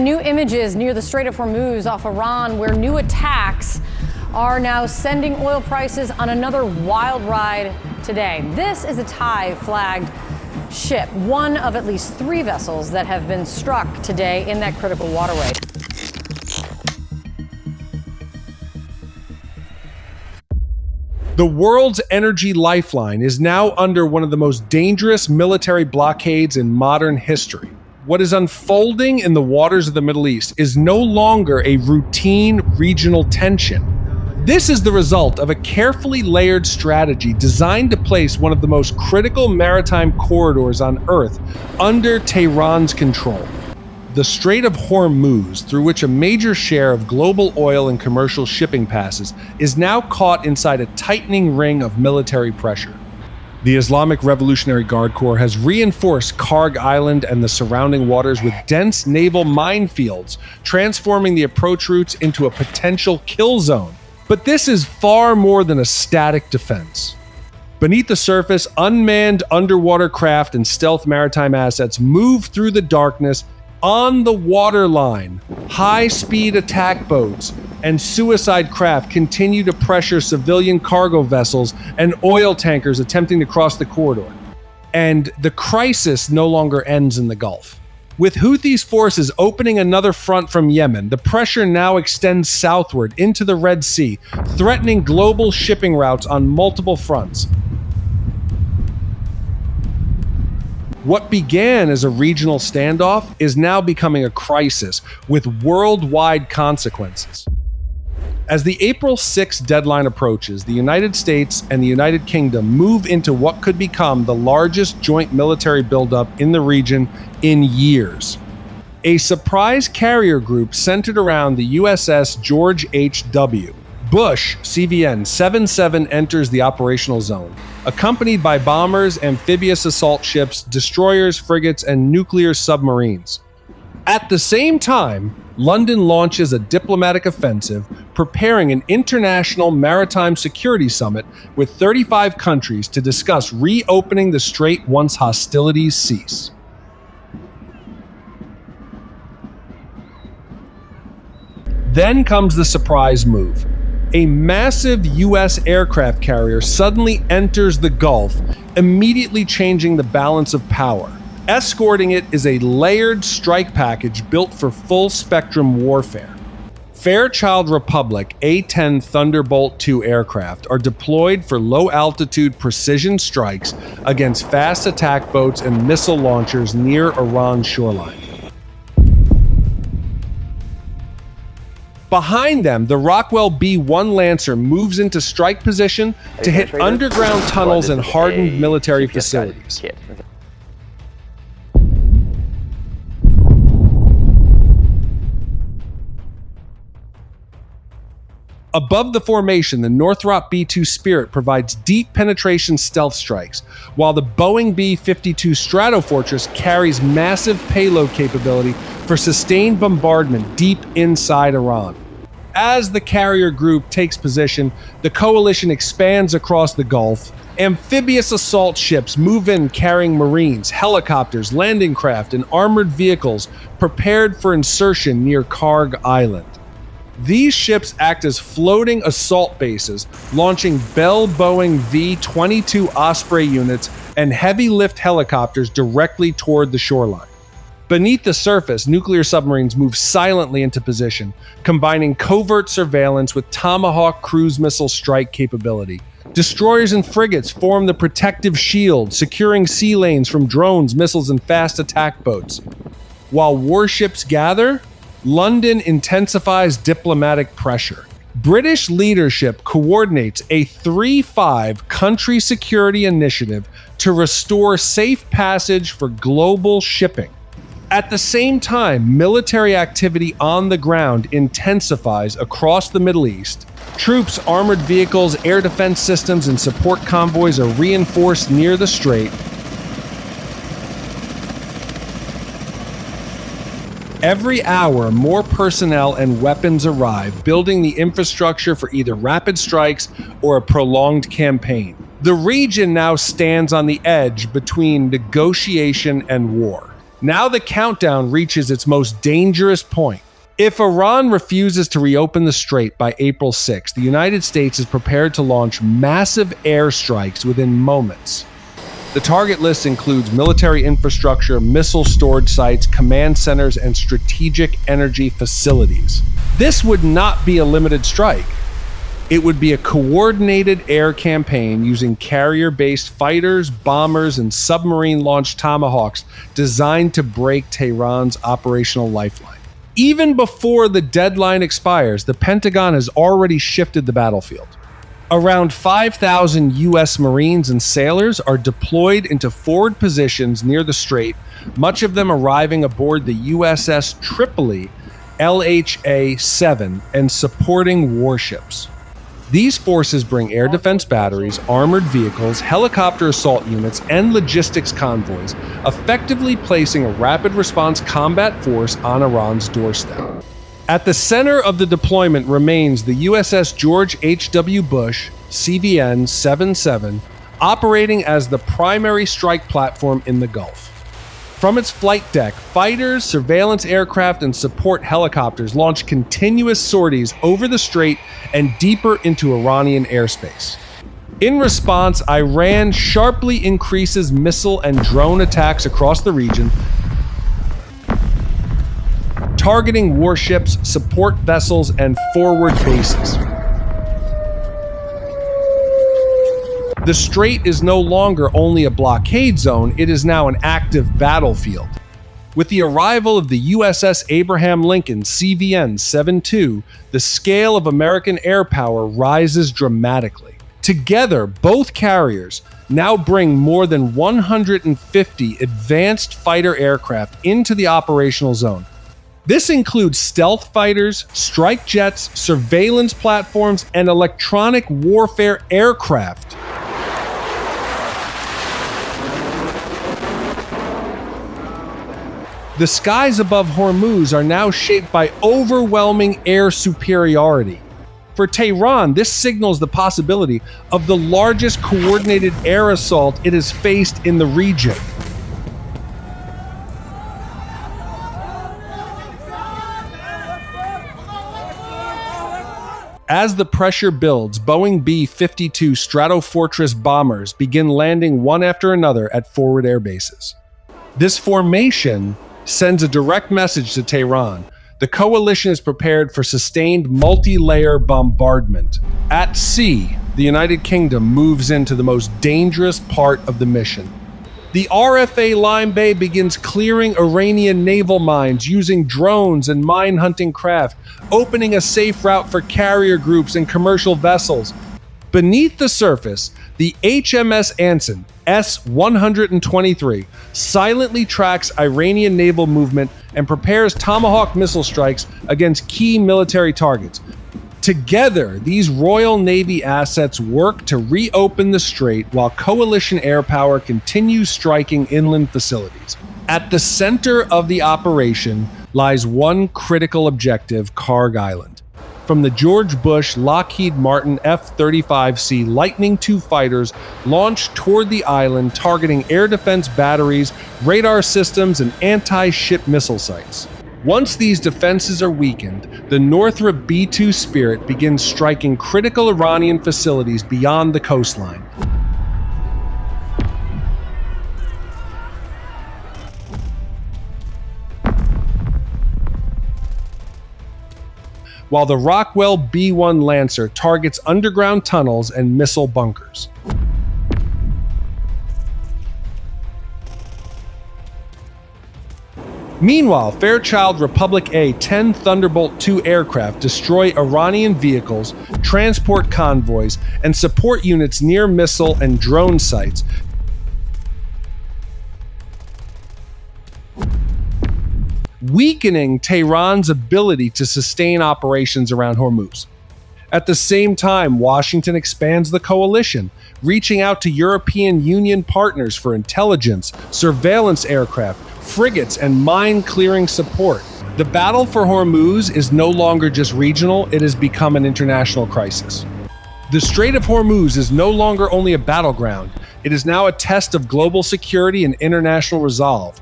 new images near the Strait of Hormuz off Iran, where new attacks are now sending oil prices on another wild ride today. This is a Thai-flagged ship, one of at least 3 vessels that have been struck today in that critical waterway. The world's energy lifeline is now under one of the most dangerous military blockades in modern history. What is unfolding in the waters of the Middle East is no longer a routine regional tension. This is the result of a carefully layered strategy designed to place one of the most critical maritime corridors on Earth under Tehran's control. The Strait of Hormuz, through which a major share of global oil and commercial shipping passes, is now caught inside a tightening ring of military pressure. The Islamic Revolutionary Guard Corps has reinforced Kharg Island and the surrounding waters with dense naval minefields, transforming the approach routes into a potential kill zone. But this is far more than a static defense. Beneath the surface, unmanned underwater craft and stealth maritime assets move through the darkness on the waterline. High-speed attack boats and suicide craft continue to pressure civilian cargo vessels and oil tankers attempting to cross the corridor. And the crisis no longer ends in the Gulf. With Houthis' forces opening another front from Yemen, the pressure now extends southward into the Red Sea, threatening global shipping routes on multiple fronts. What began as a regional standoff is now becoming a crisis with worldwide consequences. As the April 6 deadline approaches, the United States and the United Kingdom move into what could become the largest joint military buildup in the region in years. A surprise carrier group centered around the USS George H.W. Bush CVN 77 enters the operational zone, accompanied by bombers, amphibious assault ships, destroyers, frigates, and nuclear submarines. At the same time, London launches a diplomatic offensive, preparing an international maritime security summit with 35 countries to discuss reopening the strait once hostilities cease. Then comes the surprise move. A massive U.S. aircraft carrier suddenly enters the Gulf, immediately changing the balance of power. Escorting it is a layered strike package built for full-spectrum warfare. Fairchild Republic A-10 Thunderbolt II aircraft are deployed for low-altitude precision strikes against fast attack boats and missile launchers near Iran's shoreline. Behind them, the Rockwell B-1 Lancer moves into strike position to hit underground tunnels and hardened military facilities. Above the formation, the Northrop B-2 Spirit provides deep penetration stealth strikes, while the Boeing B-52 Stratofortress carries massive payload capability for sustained bombardment deep inside Iran. As the carrier group takes position, the coalition expands across the Gulf. Amphibious assault ships move in carrying Marines, helicopters, landing craft, and armored vehicles prepared for insertion near Kharg Island. These ships act as floating assault bases, launching Bell Boeing V-22 Osprey units and heavy lift helicopters directly toward the shoreline. Beneath the surface, nuclear submarines move silently into position, combining covert surveillance with Tomahawk cruise missile strike capability. Destroyers and frigates form the protective shield, securing sea lanes from drones, missiles, and fast attack boats. While warships gather, London intensifies diplomatic pressure. British leadership coordinates a 3-5 country security initiative to restore safe passage for global shipping. At the same time, military activity on the ground intensifies across the Middle East. Troops, armored vehicles, air defense systems, and support convoys are reinforced near the strait. Every hour, more personnel and weapons arrive, building the infrastructure for either rapid strikes or a prolonged campaign. The region now stands on the edge between negotiation and war. Now the countdown reaches its most dangerous point. If Iran refuses to reopen the strait by April 6, the United States is prepared to launch massive airstrikes within moments. The target list includes military infrastructure, missile storage sites, command centers, and strategic energy facilities. This would not be a limited strike. It would be a coordinated air campaign using carrier-based fighters, bombers, and submarine-launched Tomahawks designed to break Tehran's operational lifeline. Even before the deadline expires, the Pentagon has already shifted the battlefield. Around 5,000 U.S. Marines and sailors are deployed into forward positions near the strait, much of them arriving aboard the USS Tripoli LHA-7 and supporting warships. These forces bring air defense batteries, armored vehicles, helicopter assault units, and logistics convoys, effectively placing a rapid response combat force on Iran's doorstep. At the center of the deployment remains the USS George H.W. Bush CVN-77, operating as the primary strike platform in the Gulf. From its flight deck, fighters, surveillance aircraft, and support helicopters launch continuous sorties over the strait and deeper into Iranian airspace. In response, Iran sharply increases missile and drone attacks across the region, targeting warships, support vessels, and forward bases. The strait is no longer only a blockade zone, it is now an active battlefield. With the arrival of the USS Abraham Lincoln CVN-72, the scale of American air power rises dramatically. Together, both carriers now bring more than 150 advanced fighter aircraft into the operational zone. This includes stealth fighters, strike jets, surveillance platforms, and electronic warfare aircraft. The skies above Hormuz are now shaped by overwhelming air superiority. For Tehran, this signals the possibility of the largest coordinated air assault it has faced in the region. As the pressure builds, Boeing B-52 Stratofortress bombers begin landing one after another at forward air bases. This formation sends a direct message to Tehran. The coalition is prepared for sustained multi-layer bombardment. At sea, the United Kingdom moves into the most dangerous part of the mission. The RFA Lime Bay begins clearing Iranian naval mines using drones and mine-hunting craft, opening a safe route for carrier groups and commercial vessels. Beneath the surface, the HMS Anson S-123 silently tracks Iranian naval movement and prepares Tomahawk missile strikes against key military targets. Together, these Royal Navy assets work to reopen the strait while coalition air power continues striking inland facilities. At the center of the operation lies one critical objective: Kharg Island. From the George Bush Lockheed Martin F-35C Lightning II fighters launched toward the island, targeting air defense batteries, radar systems, and anti-ship missile sites. Once these defenses are weakened, the Northrop B-2 Spirit begins striking critical Iranian facilities beyond the coastline. While the Rockwell B-1 Lancer targets underground tunnels and missile bunkers. Meanwhile, Fairchild Republic A-10 Thunderbolt II aircraft destroy Iranian vehicles, transport convoys, and support units near missile and drone sites, weakening Tehran's ability to sustain operations around Hormuz. At the same time, Washington expands the coalition, reaching out to European Union partners for intelligence, surveillance aircraft, frigates, and mine-clearing support. The battle for Hormuz is no longer just regional, it has become an international crisis. The Strait of Hormuz is no longer only a battleground, it is now a test of global security and international resolve.